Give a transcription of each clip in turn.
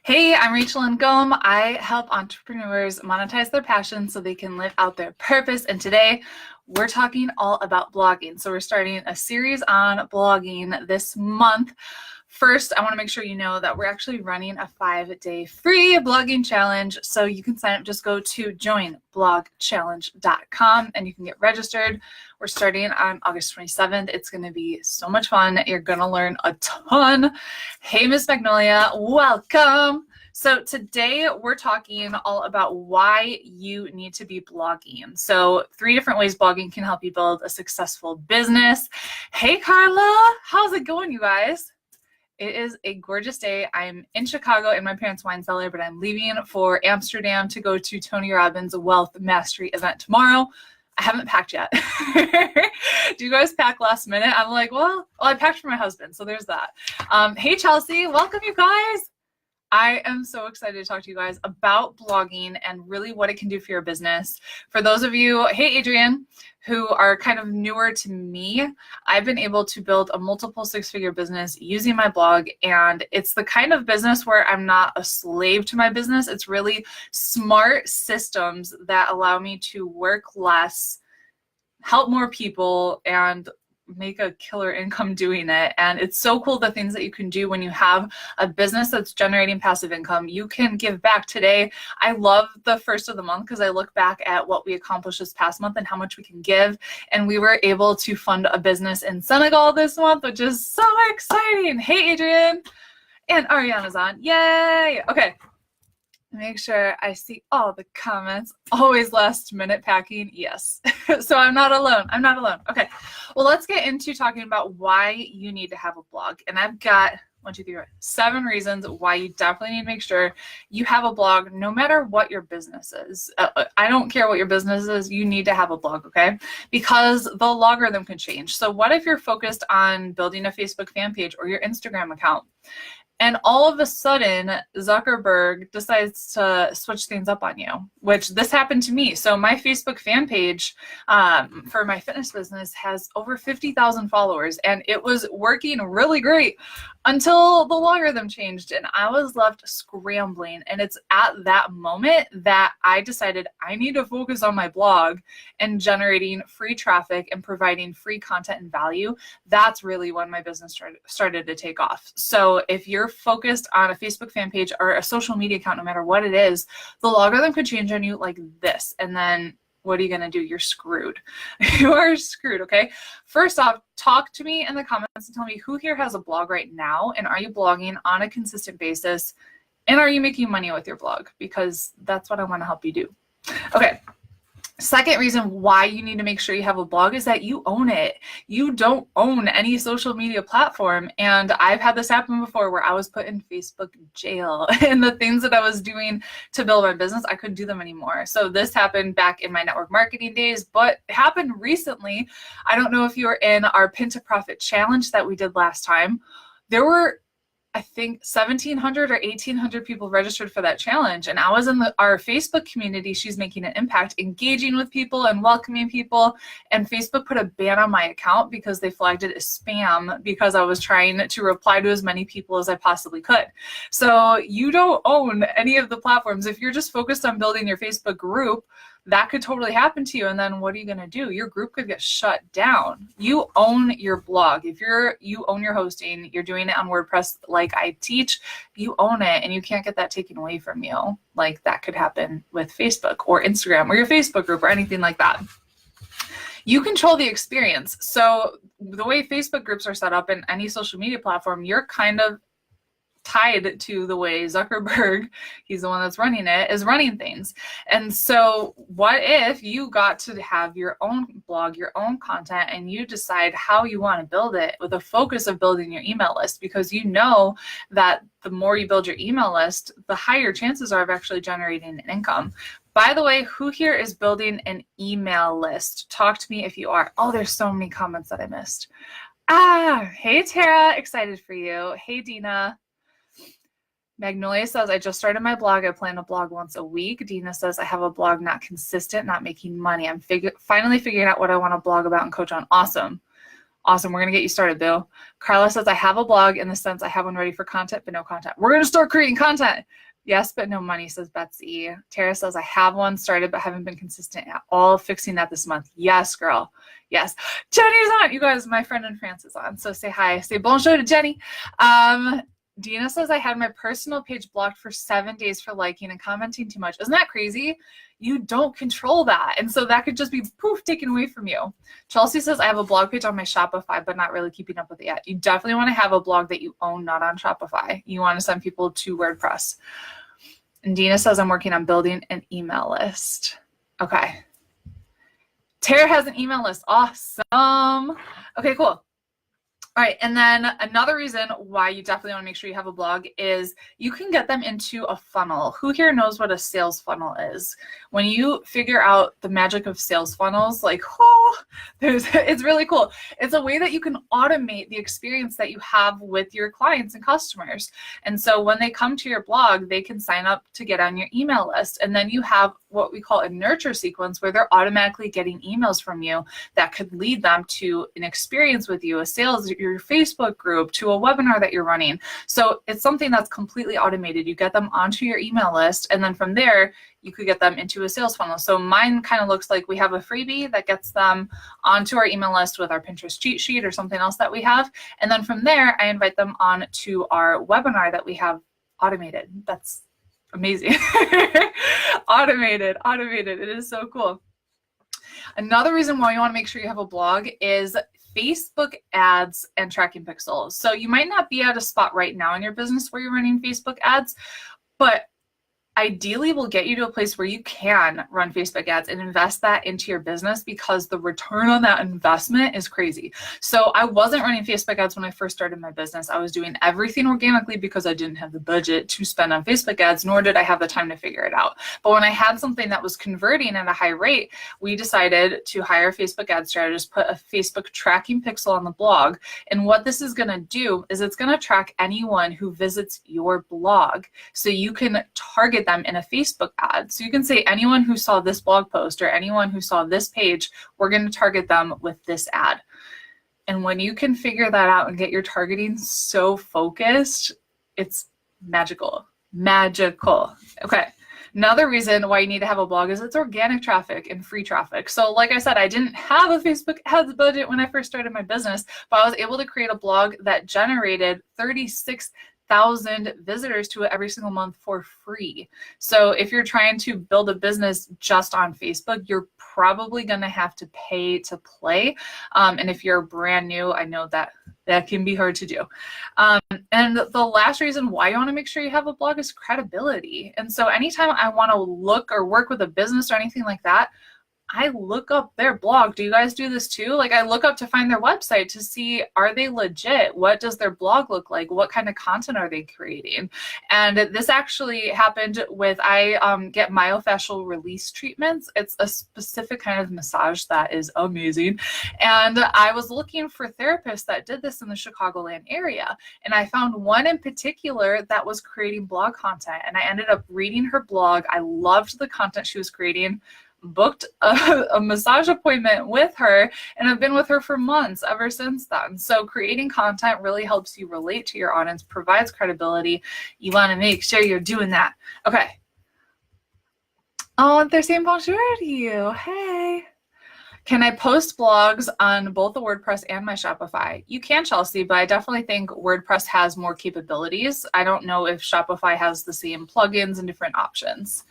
Hey, I'm Rachel and Ngom. I help entrepreneurs monetize their passion so they can live out their purpose. And today we're talking all about blogging. So we're starting a series on blogging this month. First, I want to make sure you know that we're actually running a 5-day free blogging challenge. So you can sign up. Just go to joinblogchallenge.com and you can get registered. We're starting on August 27th. It's going to be so much fun. You're going to learn a ton. Hey, Miss Magnolia, welcome. So today we're talking all about why you need to be blogging. So 3 different ways blogging can help you build a successful business. Hey, Carla, how's it going, you guys? It is a gorgeous day. I'm in Chicago in my parents' wine cellar, but I'm leaving for Amsterdam to go to Tony Robbins' Wealth Mastery event tomorrow. I haven't packed yet. Do you guys pack last minute? I'm like, well, I packed for my husband, so there's that. Hey, Chelsea, welcome, you guys. I am so excited to talk to you guys about blogging and really what it can do for your business. For those of you, hey, Adrian, who are kind of newer to me, I've been able to build a multiple 6-figure business using my blog. And it's the kind of business where I'm not a slave to my business. It's really smart systems that allow me to work less, help more people, and make a killer income doing it. And it's so cool the things that you can do when you have a business that's generating passive income. You can give back today. I love the first of the month because I look back at what we accomplished this past month and how much we can give. And we were able to fund a business in Senegal this month, which is so exciting. Hey, Adrian. And Ariana's on. Yay. Okay. Make sure I see all the comments. Always last minute packing. Yes. So I'm not alone. I'm not alone. Okay. Well, let's get into talking about why you need to have a blog. And I've got 7 reasons why you definitely need to make sure you have a blog no matter what your business is. I don't care what your business is. You need to have a blog, okay? Because the logarithm can change. So what if you're focused on building a Facebook fan page or your Instagram account? And all of a sudden, Zuckerberg decides to switch things up on you, which this happened to me. So my Facebook fan page for my fitness business has over 50,000 followers, and it was working really great until the logarithm changed, and I was left scrambling. And it's at that moment that I decided I need to focus on my blog and generating free traffic and providing free content and value. That's really when my business started to take off. So if you're focused on a Facebook fan page or a social media account, no matter what it is, the logarithm could change on you like this. And then what are you going to do? You're screwed. You are screwed, okay? First off, talk to me in the comments and tell me who here has a blog right now, and are you blogging on a consistent basis, and are you making money with your blog? Because that's what I want to help you do. Okay. Second reason why you need to make sure you have a blog is that you own it. You don't own any social media platform. And I've had this happen before where I was put in Facebook jail, and the things that I was doing to build my business, I couldn't do them anymore. So this happened back in my network marketing days, but it happened recently. I don't know if you were in our Pin to Profit challenge that we did last time. There were, I think, 1,700 or 1,800 people registered for that challenge. And I was in our Facebook community, She's Making an Impact, engaging with people and welcoming people. And Facebook put a ban on my account because they flagged it as spam because I was trying to reply to as many people as I possibly could. So you don't own any of the platforms. If you're just focused on building your Facebook group, that could totally happen to you. And then what are you going to do? Your group could get shut down. You own your blog. If you own your hosting, you're doing it on WordPress like I teach, you own it, and you can't get that taken away from you. Like that could happen with Facebook or Instagram or your Facebook group or anything like that. You control the experience. So the way Facebook groups are set up in any social media platform, you're kind of tied to the way Zuckerberg, he's the one that's running it, is running things. And so what if you got to have your own blog, your own content, and you decide how you want to build it with a focus of building your email list, because you know that the more you build your email list, the higher chances are of actually generating an income. By the way, who here is building an email list? Talk to me if you are. Oh, there's so many comments that I missed. Hey, Tara, excited for you. Hey, Dina. Magnolia says, I just started my blog. I plan to blog once a week. Dina says, I have a blog, not consistent, not making money. I'm finally figuring out what I want to blog about and coach on. Awesome. Awesome. We're going to get you started, Bill. Carla says, I have a blog in the sense I have one ready for content, but no content. We're going to start creating content. Yes, but no money, says Betsy. Tara says, I have one started, but haven't been consistent at all. Fixing that this month. Yes, girl. Yes. Jenny's on. You guys, my friend in France is on. So say hi. Say bonjour to Jenny. Dina says, I had my personal page blocked for 7 days for liking and commenting too much. Isn't that crazy? You don't control that. And so that could just be poof, taken away from you. Chelsea says, I have a blog page on my Shopify, but not really keeping up with it yet. You definitely want to have a blog that you own, not on Shopify. You want to send people to WordPress. And Dina says, I'm working on building an email list. Okay. Tara has an email list. Awesome. Okay, cool. All right, and then another reason why you definitely want to make sure you have a blog is you can get them into a funnel. Who here knows what a sales funnel is? When you figure out the magic of sales funnels, like, oh, it's really cool. It's a way that you can automate the experience that you have with your clients and customers. And so when they come to your blog, they can sign up to get on your email list. And then you have what we call a nurture sequence where they're automatically getting emails from you that could lead them to an experience with you, a sales, your Facebook group, to a webinar that you're running. So it's something that's completely automated. You get them onto your email list, and then from there, you could get them into a sales funnel. So mine kind of looks like we have a freebie that gets them onto our email list with our Pinterest cheat sheet or something else that we have. And then from there, I invite them on to our webinar that we have automated. That's amazing. Automated. It is so cool. Another reason why you want to make sure you have a blog is Facebook ads and tracking pixels. So you might not be at a spot right now in your business where you're running Facebook ads, but ideally will get you to a place where you can run Facebook ads and invest that into your business, because the return on that investment is crazy. So I wasn't running Facebook ads when I first started my business. I was doing everything organically because I didn't have the budget to spend on Facebook ads, nor did I have the time to figure it out. But when I had something that was converting at a high rate, we decided to hire a Facebook ad strategist, put a Facebook tracking pixel on the blog. And what this is going to do is it's going to track anyone who visits your blog, so you can target them in a Facebook ad. So you can say anyone who saw this blog post or anyone who saw this page, we're going to target them with this ad. And when you can figure that out and get your targeting so focused, it's magical. Magical. Okay. Another reason why you need to have a blog is it's organic traffic and free traffic. So like I said, I didn't have a Facebook ads budget when I first started my business, but I was able to create a blog that generated 36,000 visitors to it every single month for free. So if you're trying to build a business just on Facebook, you're probably going to have to pay to play. And if you're brand new, I know that can be hard to do. And the last reason why you want to make sure you have a blog is credibility. And so anytime I want to look or work with a business or anything like that, I look up their blog. Do you guys do this too? Like, I look up to find their website to see, are they legit? What does their blog look like? What kind of content are they creating? And this actually happened with, I get myofascial release treatments. It's a specific kind of massage that is amazing. And I was looking for therapists that did this in the Chicagoland area. And I found one in particular that was creating blog content. And I ended up reading her blog. I loved the content she was creating, booked a massage appointment with her, and I've been with her for months ever since then. So creating content really helps you relate to your audience, provides credibility. You want to make sure you're doing that. Okay. Oh, they're saying bonjour to you. Hey. Can I post blogs on both the WordPress and my Shopify? You can, Chelsea, but I definitely think WordPress has more capabilities. I don't know if Shopify has the same plugins and different options.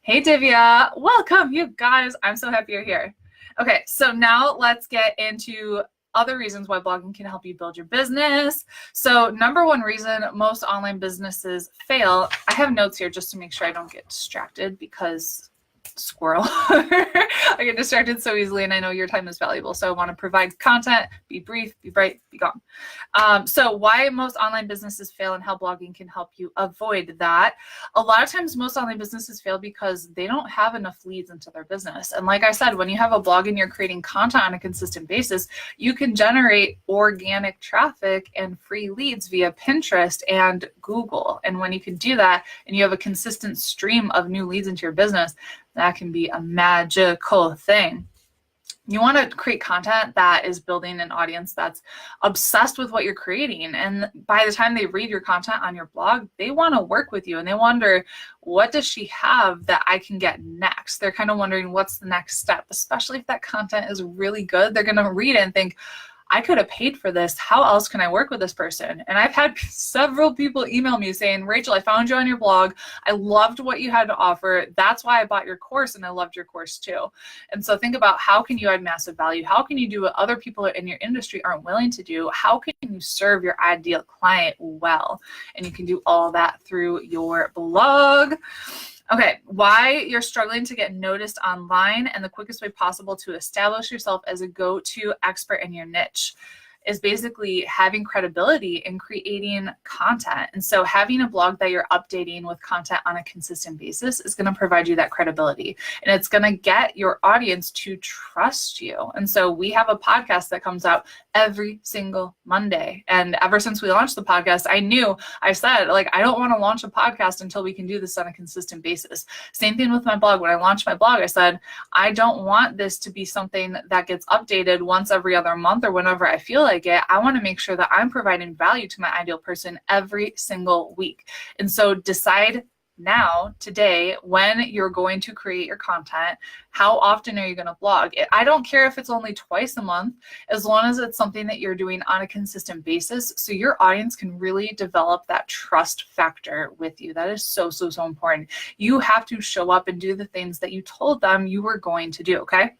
Hey, Divya. Welcome, you guys. I'm so happy you're here. Okay, so now let's get into other reasons why blogging can help you build your business. So number one reason most online businesses fail, I have notes here just to make sure I don't get distracted, because squirrel. I get distracted so easily, and I know your time is valuable. So I want to provide content, be brief, be bright, be gone. So why most online businesses fail and how blogging can help you avoid that. A lot of times most online businesses fail because they don't have enough leads into their business. And like I said, when you have a blog and you're creating content on a consistent basis, you can generate organic traffic and free leads via Pinterest and Google. And when you can do that and you have a consistent stream of new leads into your business, that can be a magical thing. You want to create content that is building an audience that's obsessed with what you're creating. And by the time they read your content on your blog, they want to work with you and they wonder, what does she have that I can get next? They're kind of wondering what's the next step, especially if that content is really good. They're going to read it and think, I could have paid for this. How else can I work with this person? And I've had several people email me saying, Rachel, I found you on your blog. I loved what you had to offer. That's why I bought your course, and I loved your course too. And so think about, how can you add massive value? How can you do what other people in your industry aren't willing to do? How can you serve your ideal client well? And you can do all that through your blog. Okay, why you're struggling to get noticed online and the quickest way possible to establish yourself as a go-to expert in your niche is basically having credibility in creating content. And so having a blog that you're updating with content on a consistent basis is going to provide you that credibility, and it's going to get your audience to trust you. And so we have a podcast that comes out every single Monday. And ever since we launched the podcast, I said, like, I don't want to launch a podcast until we can do this on a consistent basis. Same thing with my blog. When I launched my blog, I said, I don't want this to be something that gets updated once every other month or whenever I feel like it. I want to make sure that I'm providing value to my ideal person every single week. And so decide now, today, when you're going to create your content. How often are you going to blog? I don't care if it's only twice a month, as long as it's something that you're doing on a consistent basis, so your audience can really develop that trust factor with you. That is so, so, so important. You have to show up and do the things that you told them you were going to do, okay?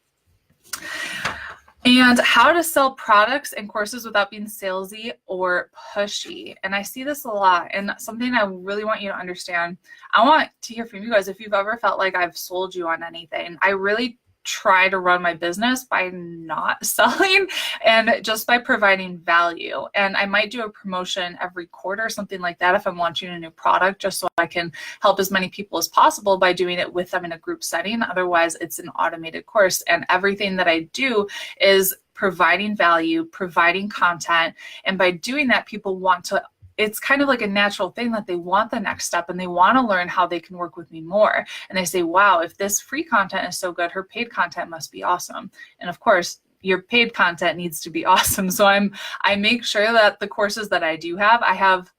And how to sell products and courses without being salesy or pushy. And I see this a lot, and something I really want you to understand. I want to hear from you guys if you've ever felt like I've sold you on anything. I really try to run my business by not selling and just by providing value. And I might do a promotion every quarter, something like that, if I'm launching a new product, just so I can help as many people as possible by doing it with them in a group setting. Otherwise, it's an automated course. And everything that I do is providing value, providing content. And by doing that, people want to, it's kind of like a natural thing that they want the next step and they want to learn how they can work with me more. And they say, wow, if this free content is so good, her paid content must be awesome. And of course, your paid content needs to be awesome. So I make sure that the courses that I do have, I have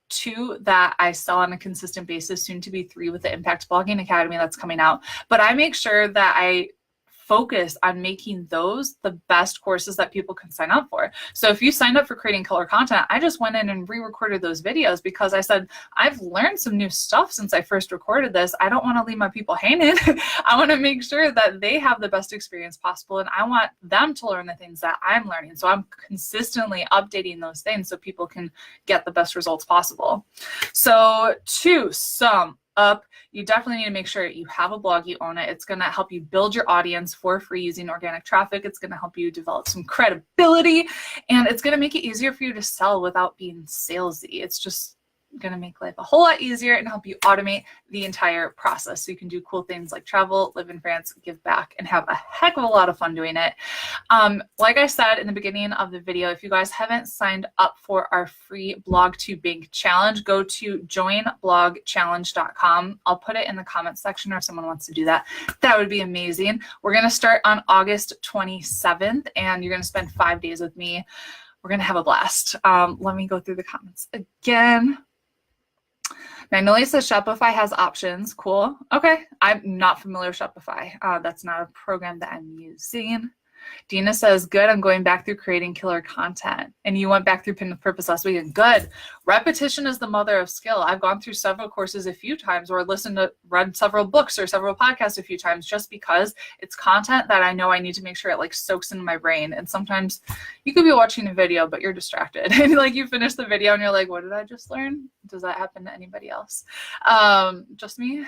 2 that I sell on a consistent basis, soon to be 3 with the Impact Blogging Academy that's coming out. But I make sure that I focus on making those the best courses that people can sign up for. So if you signed up for creating color content, I just went in and re-recorded those videos because I said, I've learned some new stuff since I first recorded this. I don't want to leave my people hanging. I want to make sure that they have the best experience possible, and I want them to learn the things that I'm learning. So I'm consistently updating those things so people can get the best results possible. So to sum up, you definitely need to make sure you have a blog, you own it. It's going to help you build your audience for free using organic traffic. It's going to help you develop some credibility, and it's going to make it easier for you to sell without being salesy. It's just going to make life a whole lot easier and help you automate the entire process. So you can do cool things like travel, live in France, give back, and have a heck of a lot of fun doing it. Like I said in the beginning of the video, if you guys haven't signed up for our free Blog to Bank challenge, go to joinblogchallenge.com. I'll put it in the comments section, or if someone wants to do that, that would be amazing. We're going to start on August 27th, and you're going to spend 5 days with me. We're going to have a blast. Let me go through the comments again. Magnolia says Shopify has options. Cool. Okay. I'm not familiar with Shopify. That's not a program that I'm using. Dina says, good, I'm going back through creating killer content. And you went back through Pin with Purpose last weekend. Good. Repetition is the mother of skill. I've gone through several courses a few times, or read several books or several podcasts a few times, just because it's content that I know I need to make sure it like soaks into my brain. And sometimes you could be watching a video, but you're distracted. And like you finish the video and you're like, what did I just learn? Does that happen to anybody else? Just me?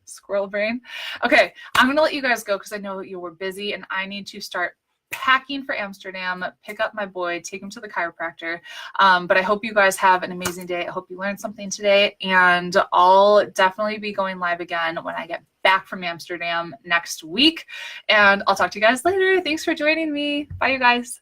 Squirrel brain. Okay, I'm going to let you guys go because I know you were busy and I need to start packing for Amsterdam, pick up my boy, take him to the chiropractor. But I hope you guys have an amazing day. I hope you learned something today, and I'll definitely be going live again when I get back from Amsterdam next week. And I'll talk to you guys later. Thanks for joining me. Bye, you guys.